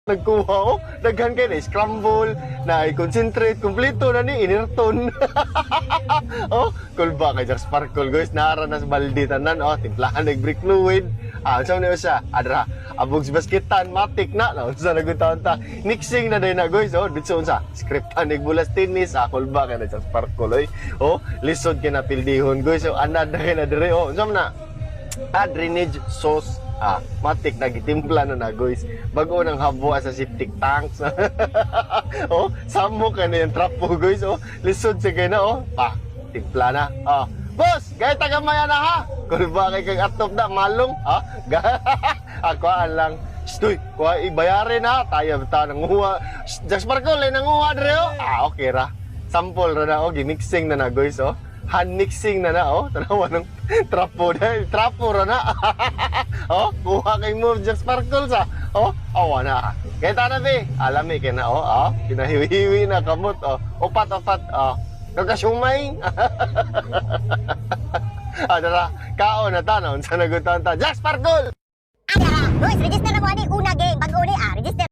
nagkuha oh, daghan kay na scramble, na concentrate, kompleto na ni inirton. Oh, kulba kay Jack Sparkle guys, nara na sa balde tanan oh, timplahan nag brake fluid. Unsa man siya? Adra, abugs basketan, matik na. Unsa nagutawan ta? Mixing na day na guys oh, bitso unsa? Scriptan nig bulas tennis, kulba kay na Jack Sparkle oy. Oh, lisod kay na pildihon guys. So anad na kay na dire oh. Unsa man na? Drainage sauce. Matik na gitimpla na guys. Bago nang habo sa septic tanks. Oh, samo ka na yung trapo guys. Oh, lisod sa kay na oh. Timpla na. Boss, gaya tagamaya na ha. Kung ba kay kang atop na malong, Akuan lang. Stoy, kuha ibayarin ha. Tayo ta nanguha. Jack Sparkle ay nanguha dire oh. Okay ra. Sample ra na oh, gimixing na guys oh. Hand mixing na oh. Tanawa ng trapo dahil trapo ra na. Oh, kuha kay move Jack Sparkle sa. Oh, awa na. Kaya na be, alami kay na oh. Pinahiwi-hiwi na kamot oh. Upat-upat oh. Kagashumay. Adara, kaon na tanon sa nagutan ta. Jack Sparkle. Boys, register na mo ani una game. Bago ni register